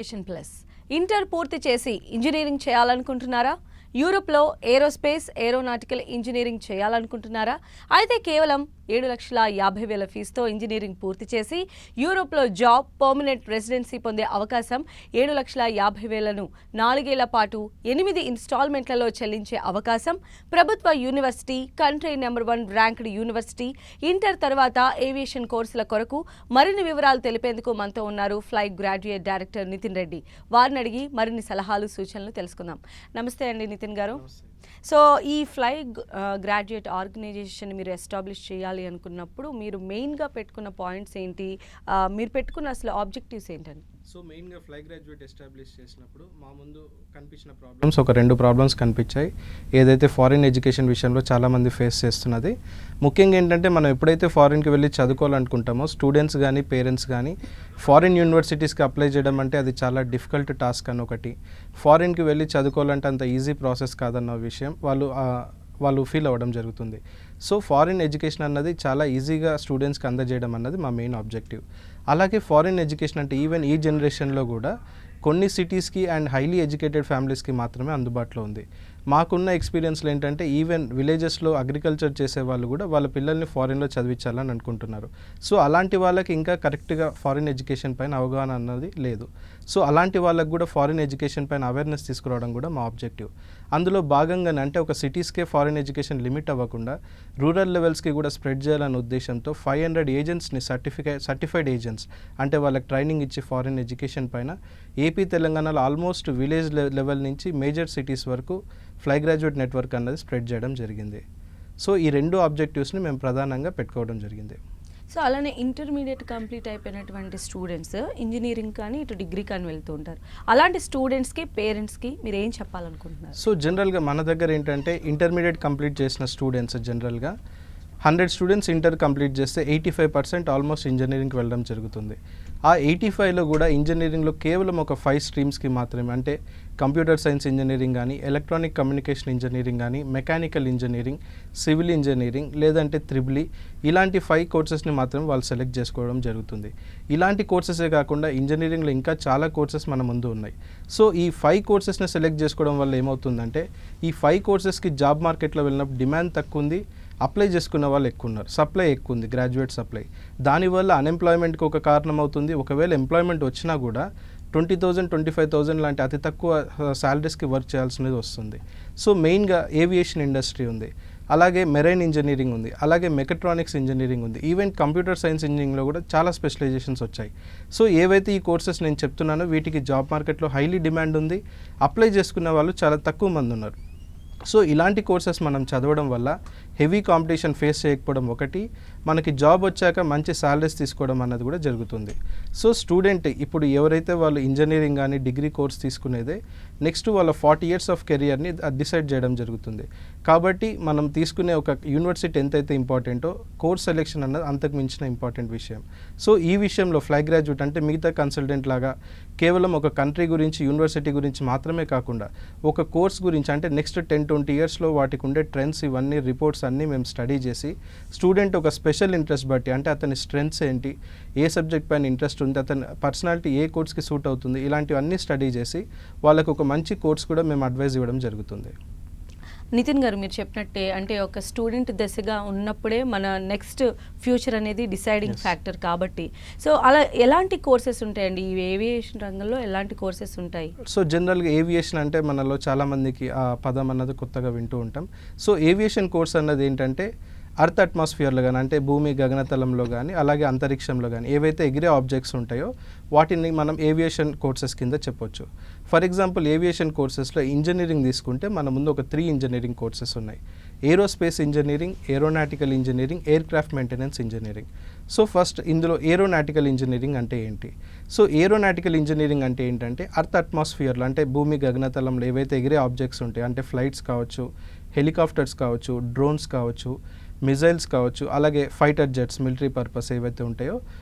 Plus inter పూర్తి చేసి engineering చేయాలనుకుంటున్నారా? యూరోప్లో ఏరోస్పేస్ ఏరోనాటికల్ ఇంజనీరింగ్ చేయాలనుకుంటున్నారా? అయితే కేవలం 7,50,000 ఫీజుతో ఇంజనీరింగ్ పూర్తి చేసి యూరోప్లో జాబ్ పర్మనెంట్ రెసిడెన్సీ పొందే అవకాశం 7,50,000ను 4 ఏళ్ల పాటు 8 ఇన్స్టాల్మెంట్లలో చెల్లించే అవకాశం ప్రభుత్వ university country number 1 ranked university inter తర్వాత ఏవియేషన్ కోర్సుల కొరకు మరిన్ని వివరాలు తెలిపేందుకు మనతో ఉన్నారు Fly Graduate director Nitin Reddy. వారిని అడిగి మరిన్ని సలహాలు సూచనలు తెలుసుకుందాం. నమస్తే అండి నితిన్ గారు. సో ఈ ఫ్లై గ్రాడ్యుయేట్ ఆర్గనైజేషన్ మీరు ఎస్టాబ్లిష్ చేయాలి అనుకున్నప్పుడు మీరు మెయిన్గా పెట్టుకున్న పాయింట్స్ ఏంటి, మీరు పెట్టుకున్న అసలు ఆబ్జెక్టివ్స్ ఏంటండి? సో మెయిన్గా ఫ్లై గ్రాడ్యుయేట్ ఎస్టాబ్లిష్ చేసినప్పుడు మా ముందు కనిపించిన ప్రాబ్లమ్స్ ఒక 2 ప్రాబ్లమ్స్ కనిపించాయి. ఏదైతే ఫారిన్ ఎడ్యుకేషన్ విషయంలో చాలామంది ఫేస్ చేస్తున్నది. ముఖ్యంగా ఏంటంటే మనం ఎప్పుడైతే ఫారిన్కి వెళ్ళి చదువుకోవాలనుకుంటామో స్టూడెంట్స్ కానీ పేరెంట్స్ కానీ ఫారిన్ యూనివర్సిటీస్కి అప్లై చేయడం అంటే అది చాలా డిఫికల్ట్ టాస్క్ అని ఒకటి. ఫారిన్కి వెళ్ళి చదువుకోవాలంటే అంత ఈజీ ప్రాసెస్ కాదన్న విషయం వాళ్ళు ఫీల్ అవ్వడం జరుగుతుంది. సో ఫారిన్ ఎడ్యుకేషన్ అన్నది చాలా ఈజీగా స్టూడెంట్స్కి అందజేయడం అన్నది మా మెయిన్ ఆబ్జెక్టివ్. అలాగే ఫారిన్ ఎడ్యుకేషన్ అంటే ఈవెన్ ఈ జనరేషన్లో కూడా కొన్ని సిటీస్కి అండ్ హైలీ ఎడ్యుకేటెడ్ ఫ్యామిలీస్కి మాత్రమే అందుబాటులో ఉంది. మాకున్న ఎక్స్పీరియన్స్లో ఏంటంటే ఈవెన్ విలేజెస్లో అగ్రికల్చర్ చేసే వాళ్ళు కూడా వాళ్ళ పిల్లల్ని ఫారిన్లో చదివించాలని అనుకుంటున్నారు. సో అలాంటి వాళ్ళకి ఇంకా కరెక్ట్గా ఫారిన్ ఎడ్యుకేషన్ పైన అవగాహన అన్నది లేదు. సో అలాంటి వాళ్ళకి కూడా ఫారిన్ ఎడ్యుకేషన్ పైన అవేర్నెస్ తీసుకురావడం కూడా మా ఆబ్జెక్టివ్. అందులో భాగంగానే అంటే ఒక సిటీస్కే ఫారిన్ ఎడ్యుకేషన్ లిమిట్ అవ్వకుండా రూరల్ లెవెల్స్కి కూడా స్ప్రెడ్ చేయాలనే ఉద్దేశంతో 500 ఏజెంట్స్ని సర్టిఫైడ్ ఏజెంట్స్ అంటే వాళ్ళకి ట్రైనింగ్ ఇచ్చి ఫారిన్ ఎడ్యుకేషన్ పైన ఏపీ తెలంగాణలో ఆల్మోస్ట్ విలేజ్ లెవెల్ నుంచి మేజర్ సిటీస్ వరకు ఫ్లై గ్రాడ్యుయేట్ నెట్వర్క్ అన్నది స్ప్రెడ్ చేయడం జరిగింది. సో ఈ 2 ఆబ్జెక్టివ్స్ని మేము ప్రధానంగా పెట్టుకోవడం జరిగింది. సో అలానే ఇంటర్మీడియట్ కంప్లీట్ అయిపోయినటువంటి స్టూడెంట్స్ ఇంజనీరింగ్ కానీ ఇటు డిగ్రీ కానీ వెళ్తూ ఉంటారు. అలాంటి స్టూడెంట్స్కి పేరెంట్స్కి మీరు ఏం చెప్పాలనుకుంటున్నారు? సో జనరల్గా మన దగ్గర ఏంటంటే ఇంటర్మీడియట్ కంప్లీట్ చేసిన స్టూడెంట్స్ జనరల్గా 100 స్టూడెంట్స్ ఇంటర్ కంప్లీట్ చేస్తే 85% ఆల్మోస్ట్ ఇంజనీరింగ్కి వెళ్ళడం జరుగుతుంది. ఆ 85లో కూడా ఇంజనీరింగ్లో కేవలం ఒక 5 స్ట్రీమ్స్కి మాత్రమే అంటే కంప్యూటర్ సైన్స్ ఇంజనీరింగ్ కానీ ఎలక్ట్రానిక్ కమ్యూనికేషన్ ఇంజనీరింగ్ కానీ మెకానికల్ ఇంజనీరింగ్ సివిల్ ఇంజనీరింగ్ లేదంటే త్రిబుల్ ఇలాంటి 5 కోర్సెస్ని మాత్రం వాళ్ళు సెలెక్ట్ చేసుకోవడం జరుగుతుంది. ఇలాంటి కోర్సెసే కాకుండా ఇంజనీరింగ్లో ఇంకా చాలా కోర్సెస్ మన ముందు ఉన్నాయి. సో ఈ 5 కోర్సెస్ని సెలెక్ట్ చేసుకోవడం వల్ల ఏమవుతుందంటే ఈ 5 కోర్సెస్కి జాబ్ మార్కెట్లో వెళ్ళినప్పుడు డిమాండ్ తక్కువ ఉంది, అప్లై చేసుకున్న వాళ్ళు ఎక్కువ ఉన్నారు, సప్లై ఎక్కువ ఉంది, గ్రాడ్యుయేట్ సప్లై. దానివల్ల అన్ఎంప్లాయ్మెంట్కి ఒక కారణం అవుతుంది. ఒకవేళ ఎంప్లాయ్మెంట్ వచ్చినా కూడా 20,000 25,000 లాంటి అతి తక్కువ శాలరీస్కి వర్క్ చేయాల్సినది వస్తుంది. సో మెయిన్గా ఏవియేషన్ ఇండస్ట్రీ ఉంది, అలాగే మెరైన్ ఇంజనీరింగ్ ఉంది, అలాగే మెకట్రానిక్స్ ఇంజనీరింగ్ ఉంది, ఈవెన్ కంప్యూటర్ సైన్స్ ఇంజనీరింగ్లో కూడా చాలా స్పెషలైజేషన్స్ వచ్చాయి. సో ఏవైతే ఈ కోర్సెస్ నేను చెప్తున్నానో వీటికి జాబ్ మార్కెట్లో హైలీ డిమాండ్ ఉంది, అప్లై చేసుకున్న వాళ్ళు చాలా తక్కువ మంది ఉన్నారు. సో ఇలాంటి కోర్సెస్ మనం చదవడం వల్ల హెవీ కాంపిటీషన్ ఫేస్ చేయకపోవడం ఒకటి, మనకి జాబ్ వచ్చాక మంచి శాలరీస్ తీసుకోవడం అన్నది కూడా జరుగుతుంది. సో స్టూడెంట్ ఇప్పుడు ఎవరైతే వాళ్ళు ఇంజనీరింగ్ కానీ డిగ్రీ కోర్స్ తీసుకునేదే నెక్స్ట్ వాళ్ళ 40 years ఆఫ్ కెరియర్ని డిసైడ్ చేయడం జరుగుతుంది. కాబట్టి మనం తీసుకునే ఒక యూనివర్సిటీ ఎంతైతే ఇంపార్టెంటో కోర్స్ సెలెక్షన్ అన్నది అంతకు మించిన ఇంపార్టెంట్ విషయం. సో ఈ విషయంలో ఫ్లై గ్రాడ్యుయేట్ అంటే మిగతా కన్సల్టెంట్ లాగా కేవలం ఒక కంట్రీ గురించి యూనివర్సిటీ గురించి మాత్రమే కాకుండా ఒక కోర్స్ గురించి అంటే నెక్స్ట్ 10-20 yearsలో వాటికి ఉండే ట్రెండ్స్ ఇవన్నీ రిపోర్ట్స్ అన్నీ మేము స్టడీ చేసి స్టూడెంట్ ఒక స్పెషల్ ఇంట్రెస్ట్ బట్టి అంటే అతని స్ట్రెంగ్స్ ఏంటి, ఏ సబ్జెక్ట్ పైన ఇంట్రెస్ట్ ఉంది, అతని పర్సనాలిటీ ఏ కోర్స్కి సూట్ అవుతుంది, ఇలాంటివన్నీ స్టడీ చేసి వాళ్ళకు ఒక మంచి కోర్స్ కూడా మేము అడ్వైజ్ ఇవ్వడం జరుగుతుంది. నితిన్ గారు మీరు చెప్పినట్టే అంటే ఒక స్టూడెంట్ దశగా ఉన్నప్పుడే మన నెక్స్ట్ ఫ్యూచర్ అనేది డిసైడింగ్ ఫ్యాక్టర్ కాబట్టి సో అలా ఎలాంటి కోర్సెస్ ఉంటాయండి ఈ ఏవియేషన్ రంగంలో, ఎలాంటి కోర్సెస్ ఉంటాయి? సో జనరల్గా ఏవియేషన్ అంటే మనలో చాలామందికి ఆ పదం అన్నది కొత్తగా వింటూ ఉంటాం. సో ఏవియేషన్ కోర్స్ అన్నది ఏంటంటే అర్త్ అట్మాస్ఫియర్లో కానీ అంటే భూమి గగనతలంలో కానీ అలాగే అంతరిక్షంలో కానీ ఏవైతే ఎగిరే ఆబ్జెక్ట్స్ ఉంటాయో వాటిని మనం ఏవియేషన్ కోర్సెస్ కింద చెప్పొచ్చు. ఫర్ ఎగ్జాంపుల్ ఏవియేషన్ కోర్సెస్లో ఇంజనీరింగ్ తీసుకుంటే మన ముందు ఒక 3 ఇంజనీరింగ్ కోర్సెస్ ఉన్నాయి. Aerospace engineering, aeronautical engineering, air craft maintenance engineering. So first ఇందులో ఏరోనాటికల్ ఇంజనీరింగ్ అంటే ఏంటి? సో ఏరోనాటికల్ ఇంజనీరింగ్ అంటే ఏంటంటే అర్త్ అట్మాస్ఫియర్లో అంటే భూమి గగనతలంలో ఏవైతే ఎగిరే ఆబ్జెక్ట్స్ ఉంటాయి అంటే ఫ్లైట్స్ కావచ్చు, హెలికాప్టర్స్ కావచ్చు, డ్రోన్స్ కావచ్చు, మిజైల్స్ కావచ్చు, అలాగే ఫైటర్ జెట్స్ మిలిటరీ పర్పస్ ఏవైతే ఉంటాయో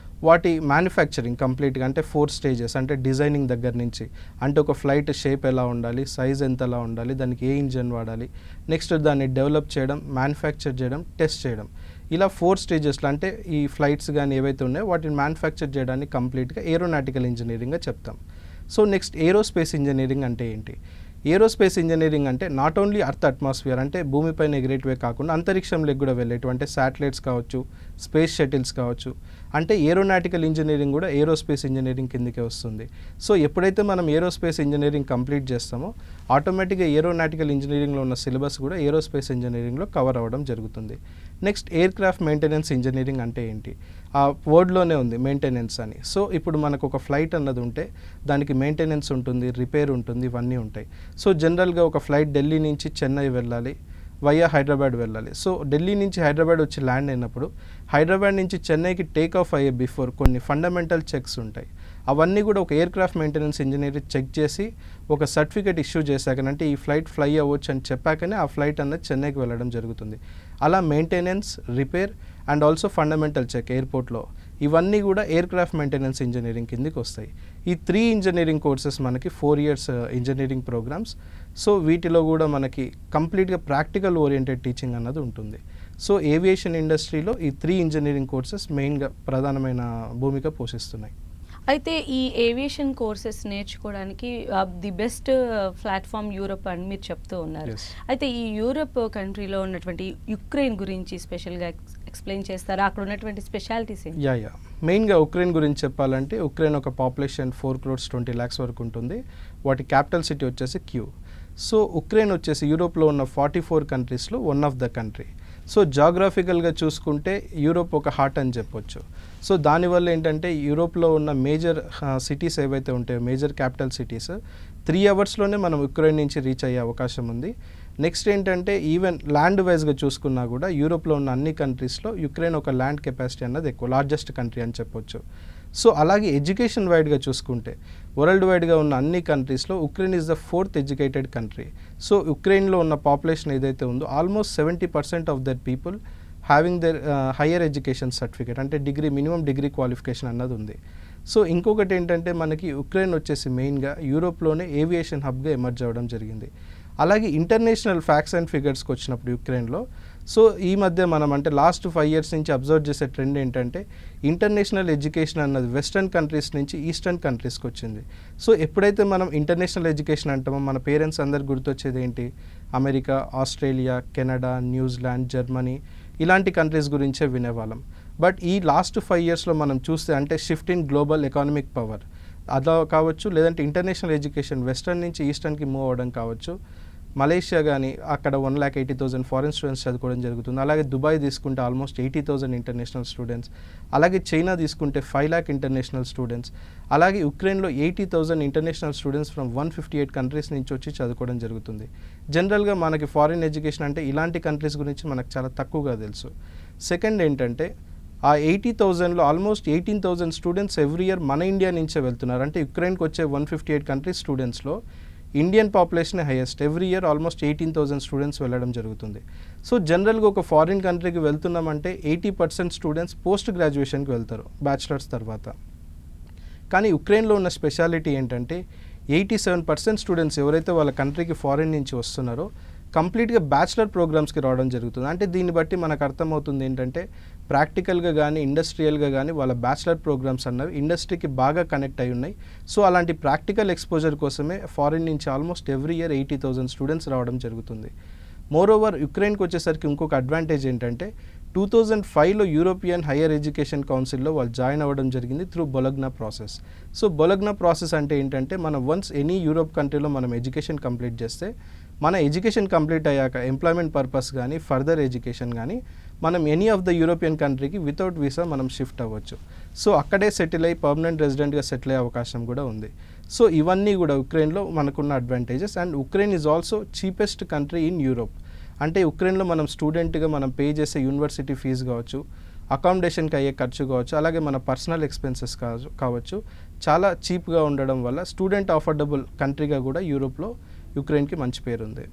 వాటి మ్యానుఫ్యాక్చరింగ్ కంప్లీట్గా అంటే 4 stages అంటే డిజైనింగ్ దగ్గర నుంచి అంటే ఒక ఫ్లైట్ షేప్ ఎలా ఉండాలి, సైజ్ ఎంతలా ఉండాలి, దానికి ఏ ఇంజన్ వాడాలి, నెక్స్ట్ దాన్ని డెవలప్ చేయడం, మ్యానుఫ్యాక్చర్ చేయడం, టెస్ట్ చేయడం, ఇలా 4 స్టేజెస్లో అంటే ఈ ఫ్లైట్స్ కానీ ఏవైతే ఉన్నాయో వాటిని మ్యానుఫ్యాక్చర్ చేయడానికి కంప్లీట్గా ఏరోనాటికల్ ఇంజనీరింగ్గా చెప్తాం. సో నెక్స్ట్ ఏరోస్పేస్ ఇంజనీరింగ్ అంటే ఏంటి? ఏరోస్పేస్ ఇంజనీరింగ్ అంటే నాట్ ఓన్లీ అర్త్ అట్మాస్ఫియర్ అంటే భూమిపైన ఎగిరేటివే కాకుండా అంతరిక్షంలోకి కూడా వెళ్ళేటివి అంటే శాటిలైట్స్ కావచ్చు, స్పేస్ షటిల్స్ కావచ్చు, అంటే ఏరోనాటికల్ ఇంజనీరింగ్ కూడా ఏరోస్పేస్ ఇంజనీరింగ్ కిందకే వస్తుంది. సో ఎప్పుడైతే మనం ఏరోస్పేస్ ఇంజనీరింగ్ కంప్లీట్ చేస్తామో ఆటోమేటిక్గా ఏరోనాటికల్ ఇంజనీరింగ్లో ఉన్న సిలబస్ కూడా ఏరోస్పేస్ ఇంజనీరింగ్లో కవర్ అవ్వడం జరుగుతుంది. Next air craft maintenance engineering అంటే ఏంటి? ఆ వర్డ్లోనే ఉంది మెయింటెనెన్స్ అని. సో ఇప్పుడు మనకు ఒక ఫ్లైట్ అన్నది ఉంటే దానికి మెయింటెనెన్స్ ఉంటుంది, రిపేర్ ఉంటుంది, ఇవన్నీ ఉంటాయి. సో జనరల్గా ఒక ఫ్లైట్ ఢిల్లీ నుంచి చెన్నై వెళ్ళాలి, వయా హైదరాబాద్ వెళ్ళాలి. సో ఢిల్లీ నుంచి హైదరాబాద్ వచ్చి ల్యాండ్ అయినప్పుడు హైదరాబాద్ నుంచి చెన్నైకి టేక్ ఆఫ్ అయ్యే బిఫోర్ కొన్ని ఫండమెంటల్ చెక్స్ ఉంటాయి. అవన్నీ కూడా ఒక aircraft maintenance engineer check చేసి ఒక సర్టిఫికేట్ ఇష్యూ చేశాకనంటే ఈ ఫ్లైట్ ఫ్లై అవ్వచ్చు అని చెప్పాకనే ఆ ఫ్లైట్ అన్నది చెన్నైకి వెళ్ళడం జరుగుతుంది. అలా maintenance, repair and also fundamental check ఎయిర్పోర్ట్లో ఇవన్నీ కూడా ఎయిర్ క్రాఫ్ట్ మెయింటెనెన్స్ ఇంజనీరింగ్ కిందకి వస్తాయి. ఈ 3 ఇంజనీరింగ్ కోర్సెస్ మనకి 4 years ఇంజనీరింగ్ ప్రోగ్రామ్స్. సో వీటిలో కూడా మనకి కంప్లీట్గా ప్రాక్టికల్ ఓరియంటెడ్ టీచింగ్ అన్నది ఉంటుంది. సో ఏవియేషన్ ఇండస్ట్రీలో ఈ 3 ఇంజనీరింగ్ కోర్సెస్ మెయిన్గా ప్రధానమైన భూమిక పోషిస్తున్నాయి. అయితే ఈ ఏవియేషన్ కోర్సెస్ నేర్చుకోవడానికి ది బెస్ట్ ప్లాట్ఫామ్ యూరోప్ అని మీరు చెప్తూ ఉన్నారు. Yes. అయితే ఈ యూరోప్ కంట్రీలో ఉన్నటువంటి యుక్రెయిన్ గురించి స్పెషల్గా ఎక్స్ప్లెయిన్ చేస్తారా? అక్కడ ఉన్నటువంటి స్పెషాలిటీస్ ఏంటి? యా మెయిన్గా ఉక్రెయిన్ గురించి చెప్పాలంటే ఉక్రెయిన్ ఒక పాపులేషన్ 4,20,00,000 వరకు ఉంటుంది. వాటి క్యాపిటల్ సిటీ వచ్చేసి క్యూ. సో ఉక్రెయిన్ వచ్చేసి యూరోప్లో ఉన్న 44 కంట్రీస్లో one of the country. So జాగ్రఫికల్గా చూసుకుంటే యూరోప్ ఒక హార్ట్ అని చెప్పొచ్చు. సో దానివల్ల ఏంటంటే యూరోప్లో ఉన్న మేజర్ సిటీస్ ఏవైతే ఉంటాయో, మేజర్ క్యాపిటల్ సిటీస్ 3 అవర్స్లోనే మనం ఉక్రెయిన్ నుంచి రీచ్ అయ్యే అవకాశం ఉంది. నెక్స్ట్ ఏంటంటే ఈవెన్ ల్యాండ్ వైజ్గా చూసుకున్నా కూడా యూరోప్లో ఉన్న అన్ని కంట్రీస్లో యుక్రెయిన్ ఒక ల్యాండ్ కెపాసిటీ అన్నది ఎక్కువ, లార్జెస్ట్ కంట్రీ అని చెప్పొచ్చు. సో అలాగే ఎడ్యుకేషన్ వైడ్గా చూసుకుంటే వరల్డ్ వైడ్గా ఉన్న అన్ని కంట్రీస్లో Ukraine is the 4th educated country. So ఉక్రెయిన్లో ఉన్న పాపులేషన్ ఏదైతే ఉందో almost 70% of that people having their higher education certificate అంటే మినిమం డిగ్రీ క్వాలిఫికేషన్ అన్నది ఉంది. సో ఇంకొకటి ఏంటంటే మనకి ఉక్రెయిన్ వచ్చేసి మెయిన్గా యూరోప్లోనే ఏవియేషన్ హబ్గా ఎమర్జ్ అవ్వడం జరిగింది. అలాగే ఇంటర్నేషనల్ ఫ్యాక్ట్స్ అండ్ ఫిగర్స్కి వచ్చినప్పుడు యుక్రెయిన్లో సో ఈ మధ్య మనం అంటే లాస్ట్ 5 years నుంచి అబ్జర్వ్ చేసే ట్రెండ్ ఏంటంటే ఇంటర్నేషనల్ ఎడ్యుకేషన్ అన్నది వెస్టర్న్ కంట్రీస్ నుంచి ఈస్టర్న్ కంట్రీస్కి వచ్చింది. సో ఎప్పుడైతే మనం ఇంటర్నేషనల్ ఎడ్యుకేషన్ అంటామో మన పేరెంట్స్ అందరు గుర్తొచ్చేది ఏంటి? America, Australia, Canada, New Zealand, Germany ఇలాంటి కంట్రీస్ గురించే వినేవాళ్ళం. బట్ ఈ లాస్ట్ 5 yearsలో మనం చూస్తే అంటే shift in global economic power అలా కావచ్చు, లేదంటే ఇంటర్నేషనల్ ఎడ్యుకేషన్ వెస్టర్న్ నుంచి ఈస్టర్న్కి మూవ్ అవ్వడం కావచ్చు. మలేషియా కానీ అక్కడ 1,80,000 ఫారిన్ స్టూడెంట్స్ చదువుకోవడం జరుగుతుంది. అలాగే దుబాయ్ తీసుకుంటే ఆల్మోస్ట్ 80,000 ఇంటర్నేషనల్ స్టూడెంట్స్. అలాగే చైనా తీసుకుంటే 5 lakh ఇంటర్నేషనల్ స్టూడెంట్స్. అలాగే ఉక్రెయిన్లో 80,000 ఇంటర్నేషనల్ స్టూడెంట్స్ ఫ్రమ్ 158 కంట్రీస్ నుంచి వచ్చి చదువుకోవడం జరుగుతుంది. జనరల్గా మనకి ఫారిన్ ఎడ్యుకేషన్ అంటే ఇలాంటి కంట్రీస్ గురించి మనకు చాలా తక్కువగా తెలుసు. సెకండ్ ఏంటంటే ఆ 80,000లో ఆల్మోస్ట్ 18,000 స్టూడెంట్స్ ఎవ్రీ ఇయర్ మన ఇండియా నుంచే వెళ్తున్నారు. అంటే యుక్రెయిన్కి వచ్చే 158 కంట్రీస్ స్టూడెంట్స్లో Indian population highest. Every year almost 18,000 students వెళ్ళడం జరుగుతుంది. సో జనరల్గా ఒక ఫారిన్ కంట్రీకి వెళ్తున్నామంటే 80% స్టూడెంట్స్ పోస్ట్ గ్రాడ్యుయేషన్కి వెళ్తారు బ్యాచిలర్స్ తర్వాత. కానీ ఉక్రెయిన్లో ఉన్న స్పెషాలిటీ ఏంటంటే 87% స్టూడెంట్స్ ఎవరైతే వాళ్ళ కంట్రీకి ఫారిన్ నుంచి వస్తున్నారో కంప్లీట్గా బ్యాచిలర్ ప్రోగ్రామ్స్కి రావడం జరుగుతుంది. అంటే దీన్ని బట్టి మనకు అర్థమవుతుంది ఏంటంటే ప్రాక్టికల్గా కానీ ఇండస్ట్రియల్గా కానీ వాళ్ళ బ్యాచిలర్ ప్రోగ్రామ్స్ అన్నవి ఇండస్ట్రీకి బాగా కనెక్ట్ అయి ఉన్నాయి. సో అలాంటి ప్రాక్టికల్ ఎక్స్పోజర్ కోసమే ఫారిన్ నుంచి ఆల్మోస్ట్ ఎవ్రీ ఇయర్ 80,000 స్టూడెంట్స్ రావడం జరుగుతుంది. మోర్ ఓవర్ యుక్రెయిన్కి వచ్చేసరికి ఇంకొక అడ్వాంటేజ్ ఏంటంటే 2005లో యూరోపియన్ హయ్యర్ ఎడ్యుకేషన్ కౌన్సిల్లో వాళ్ళు జాయిన్ అవ్వడం జరిగింది త్రూ బొలగ్నా ప్రాసెస్. సో బొలగ్నా ప్రాసెస్ అంటే ఏంటంటే మనం వన్స్ ఎనీ యూరోప్ కంట్రీలో మనం ఎడ్యుకేషన్ కంప్లీట్ చేస్తే మన ఎడ్యుకేషన్ కంప్లీట్ అయ్యాక ఎంప్లాయ్మెంట్ పర్పస్ కానీ ఫర్దర్ ఎడ్యుకేషన్ కానీ మనం ఎనీ ఆఫ్ ద యూరోపియన్ కంట్రీకి వితౌట్ వీసా మనం షిఫ్ట్ అవ్వచ్చు. సో అక్కడే సెటిల్ అయ్యి పర్మనెంట్ రెసిడెంట్గా సెటిల్ అయ్యే అవకాశం కూడా ఉంది. సో ఇవన్నీ కూడా ఉక్రెయిన్లో మనకున్న advantages. And Ukraine is also cheapest country in Europe. అంటే ఉక్రెయిన్లో మనం స్టూడెంట్గా మనం పే చేసే యూనివర్సిటీ ఫీజు కావచ్చు, అకామిడేషన్కి అయ్యే ఖర్చు కావచ్చు, అలాగే మన పర్సనల్ ఎక్స్పెన్సెస్ కావచ్చు చాలా చీప్గా ఉండడం వల్ల స్టూడెంట్ అఫోర్డబుల్ కంట్రీగా కూడా యూరోప్లో యుక్రెయిన్కి మంచి పేరు ఉంది.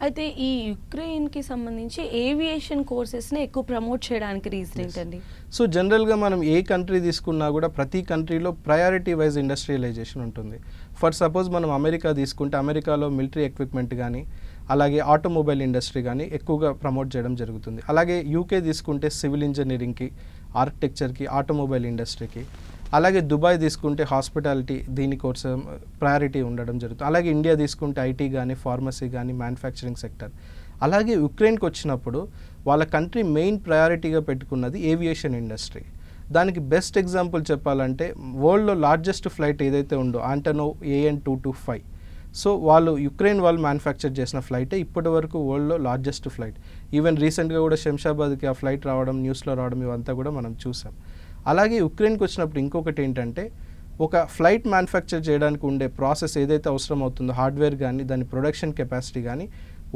అయితే ఈ యుక్రెయిన్కి సంబంధించి ఏవియేషన్ కోర్సెస్ని ఎక్కువ ప్రమోట్ చేయడానికి రీజన్ ఏంటండి? సో జనరల్గా మనం ఏ కంట్రీ తీసుకున్నా కూడా ప్రతి కంట్రీలో ప్రయారిటీ వైజ్ ఇండస్ట్రియలైజేషన్ ఉంటుంది. ఫర్ సపోజ్ మనం అమెరికా తీసుకుంటే అమెరికాలో మిలిటరీ ఎక్విప్మెంట్ కానీ అలాగే ఆటోమొబైల్ ఇండస్ట్రీ కానీ ఎక్కువగా ప్రమోట్ చేయడం జరుగుతుంది. అలాగే యూకే తీసుకుంటే సివిల్ ఇంజనీరింగ్కి, ఆర్కిటెక్చర్కి, ఆటోమొబైల్ ఇండస్ట్రీకి. అలాగే దుబాయ్ తీసుకుంటే హాస్పిటాలిటీ దీనికోసం ప్రయారిటీ ఉండడం జరుగుతుంది. అలాగే ఇండియా తీసుకుంటే ఐటీ కానీ, ఫార్మసీ కానీ, మ్యానుఫ్యాక్చరింగ్ సెక్టర్. అలాగే యుక్రెయిన్కి వచ్చినప్పుడు వాళ్ళ కంట్రీ మెయిన్ ప్రయారిటీగా పెట్టుకున్నది ఏవియేషన్ ఇండస్ట్రీ. దానికి బెస్ట్ ఎగ్జాంపుల్ చెప్పాలంటే వరల్డ్లో లార్జెస్ట్ ఫ్లైట్ ఏదైతే ఉందో ఆంటనోవ్ AN225. సో వాళ్ళు యుక్రెయిన్ వాళ్ళు మ్యానుఫ్యాక్చర్ చేసిన ఫ్లైటే ఇప్పటి వరకు వరల్డ్లో లార్జెస్ట్ ఫ్లైట్. ఈవెన్ రీసెంట్గా కూడా శంషాబాద్కి ఆ ఫ్లైట్ రావడం, న్యూస్లో రావడం ఇవంతా కూడా మనం చూసాం. అలాగే యుక్రెయిన్కి వచ్చినప్పుడు ఇంకొకటి ఏంటంటే ఒక ఫ్లైట్ మ్యానుఫ్యాక్చర్ చేయడానికి ఉండే ప్రాసెస్ ఏదైతే అవసరం అవుతుందో హార్డ్వేర్ కానీ, దాని ప్రొడక్షన్ కెపాసిటీ కానీ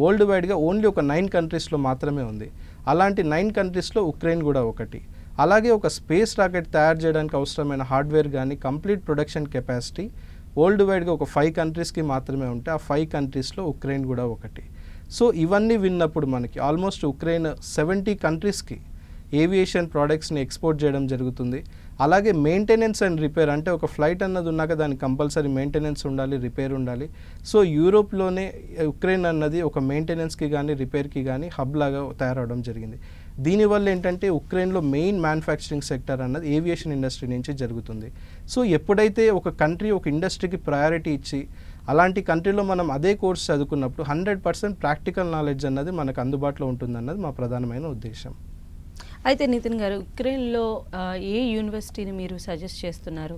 వరల్డ్ వైడ్గా ఓన్లీ ఒక 9 కంట్రీస్లో మాత్రమే ఉంది. అలాంటి 9 కంట్రీస్లో ఉక్రెయిన్ కూడా ఒకటి. అలాగే ఒక స్పేస్ రాకెట్ తయారు చేయడానికి అవసరమైన హార్డ్వేర్ కానీ, కంప్లీట్ ప్రొడక్షన్ కెపాసిటీ వరల్డ్ వైడ్గా ఒక 5 కంట్రీస్కి మాత్రమే ఉంటే ఆ 5 కంట్రీస్లో ఉక్రెయిన్ కూడా ఒకటి. సో ఇవన్నీ విన్నప్పుడు మనకి ఆల్మోస్ట్ ఉక్రెయిన్ 70 కంట్రీస్కి ఏవియేషన్ ప్రోడక్ట్స్ని ఎక్స్పోర్ట్ చేయడం జరుగుతుంది. అలాగే మెయింటెనెన్స్ అండ్ రిపేర్, అంటే ఒక ఫ్లైట్ అన్నది ఉన్నాక దానికి కంపల్సరీ మెయింటెనెన్స్ ఉండాలి, రిపేర్ ఉండాలి. సో యూరోప్లోనే ఉక్రెయిన్ అన్నది ఒక మెయింటెనెన్స్కి కానీ, రిపేర్కి కానీ హబ్ లాగా తయారవడం జరిగింది. దీనివల్ల ఏంటంటే ఉక్రెయిన్లో మెయిన్ మ్యానుఫ్యాక్చరింగ్ సెక్టర్ అన్నది ఏవియేషన్ ఇండస్ట్రీ నుంచి జరుగుతుంది. సో ఎప్పుడైతే ఒక కంట్రీ ఒక ఇండస్ట్రీకి ప్రయారిటీ ఇచ్చి అలాంటి కంట్రీలో మనం అదే కోర్స్ చదువుకున్నప్పుడు 100% ప్రాక్టికల్ నాలెడ్జ్ అన్నది మనకు అందుబాటులో ఉంటుందన్నది మా ప్రధానమైన ఉద్దేశం. అయితే నితిన్ గారు, ఉక్రెయిన్లో ఏ యూనివర్సిటీని మీరు సజెస్ట్ చేస్తున్నారు?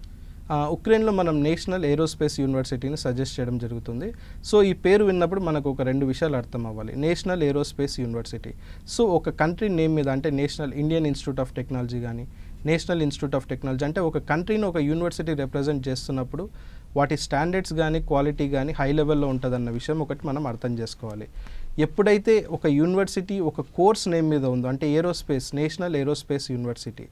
ఉక్రెయిన్లో మనం నేషనల్ ఏరోస్పేస్ యూనివర్సిటీని సజెస్ట్ చేయడం జరుగుతుంది. సో ఈ పేరు విన్నప్పుడు మనకు ఒక 2 విషయాలు అర్థం అవ్వాలి. నేషనల్ ఏరోస్పేస్ యూనివర్సిటీ, సో ఒక కంట్రీ నేమ్ మీద, అంటే national Indian institute of technology కానీ, నేషనల్ ఇన్స్టిట్యూట్ ఆఫ్ టెక్నాలజీ, అంటే ఒక కంట్రీని ఒక యూనివర్సిటీ రిప్రజెంట్ చేస్తున్నప్పుడు వాటి స్టాండర్డ్స్ కానీ, క్వాలిటీ కానీ హై లెవెల్లో ఉంటుందన్న విషయం ఒకటి మనం అర్థం చేసుకోవాలి. ఎప్పుడైతే ఒక యూనివర్సిటీ ఒక కోర్స్ నేమ్ మీద ఉందో, అంటే aerospace, national aerospace university,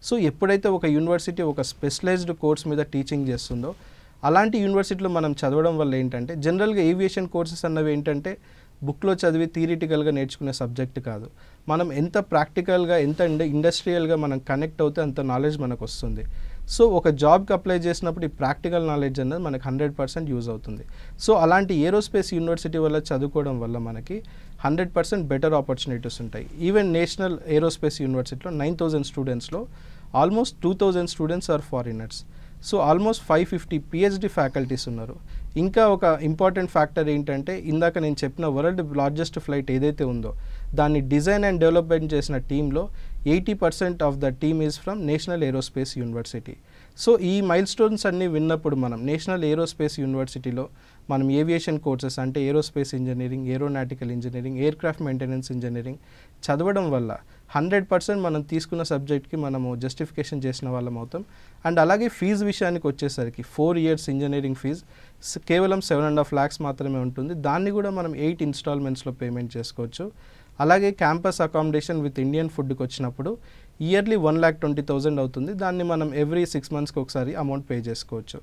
so ఎప్పుడైతే ఒక యూనివర్సిటీ ఒక స్పెషలైజ్డ్ కోర్స్ మీద టీచింగ్ చేస్తుందో అలాంటి యూనివర్సిటీలో మనం చదవడం వల్ల ఏంటంటే జనరల్గా ఏవియేషన్ కోర్సెస్ అన్నవి ఏంటంటే బుక్లో చదివి థియరిటికల్గా నేర్చుకునే సబ్జెక్ట్ కాదు. మనం ఎంత ప్రాక్టికల్గా, ఎంత ఇండస్ట్రియల్గా మనం కనెక్ట్ అవుతే అంత నాలెడ్జ్ మనకు వస్తుంది. సో ఒక జాబ్కి అప్లై చేసినప్పుడు ఈ ప్రాక్టికల్ నాలెడ్జ్ అన్నది మనకు 100% యూజ్ అవుతుంది. సో అలాంటి ఏరోస్పేస్ యూనివర్సిటీ వల్ల చదువుకోవడం వల్ల మనకి 100% బెటర్ ఆపర్చునిటీస్ ఉంటాయి. ఈవెన్ నేషనల్ ఏరోస్పేస్ యూనివర్సిటీలో 9,000 స్టూడెంట్స్లో almost 2,000 students are foreigners. So almost 550 PhD faculties ఉన్నారు. ఇంకా ఒక ఇంపార్టెంట్ ఫ్యాక్టర్ ఏంటంటే ఇందాక నేను చెప్పిన వరల్డ్ లార్జెస్ట్ ఫ్లైట్ ఏదైతే ఉందో దాన్ని డిజైన్ అండ్ డెవలప్మెంట్ చేసిన టీంలో 80% of the team is from national aerospace university. So ఈ మైల్ స్టోన్స్ అన్నీ విన్నప్పుడు మనం నేషనల్ ఏరోస్పేస్ యూనివర్సిటీలో మనం ఏవియేషన్ కోర్సెస్, అంటే aerospace engineering, aeronautical engineering, aircraft maintenance engineering చదవడం వల్ల 100% మనం తీసుకున్న సబ్జెక్ట్కి మనము జస్టిఫికేషన్ చేసిన వాళ్ళం అవుతాం. అండ్ అలాగే ఫీజు విషయానికి వచ్చేసరికి 4 years ఇంజనీరింగ్ ఫీజు కేవలం 7.5 lakhs మాత్రమే ఉంటుంది. దాన్ని కూడా మనం 8 installmentsలో పేమెంట్ చేసుకోవచ్చు. అలాగే క్యాంపస్ అకామిడేషన్ విత్ ఇండియన్ ఫుడ్కి వచ్చినప్పుడు ఇయర్లీ 1,20,000 అవుతుంది. దాన్ని మనం ఎవ్రీ 6 monthsకి ఒకసారి అమౌంట్ పే చేసుకోవచ్చు.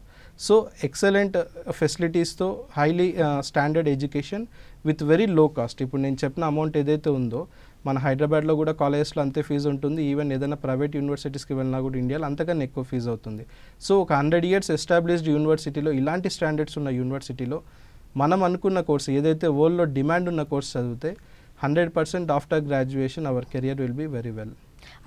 సో ఎక్సలెంట్ ఫెసిలిటీస్తో highly standard education with very low cost. ఇప్పుడు నేను చెప్పిన అమౌంట్ ఏదైతే ఉందో మన హైదరాబాద్లో కూడా కాలేజెస్లో అంతే ఫీజు ఉంటుంది. ఈవెన్ ఏదైనా ప్రైవేట్ యూనివర్సిటీస్కి వెళ్ళినా కూడా ఇండియాలో అంతకన్నా ఎక్కువ ఫీజు అవుతుంది. సో ఒక 100 years ఎస్టాబ్లిష్డ్ యూనివర్సిటీలో, ఇలాంటి స్టాండర్డ్స్ ఉన్న యూనివర్సిటీలో మనం అనుకున్న కోర్స్ ఏదైతే వరల్డ్లో డిమాండ్ ఉన్న కోర్స్ చదివితే 100% after graduation our career will be very well.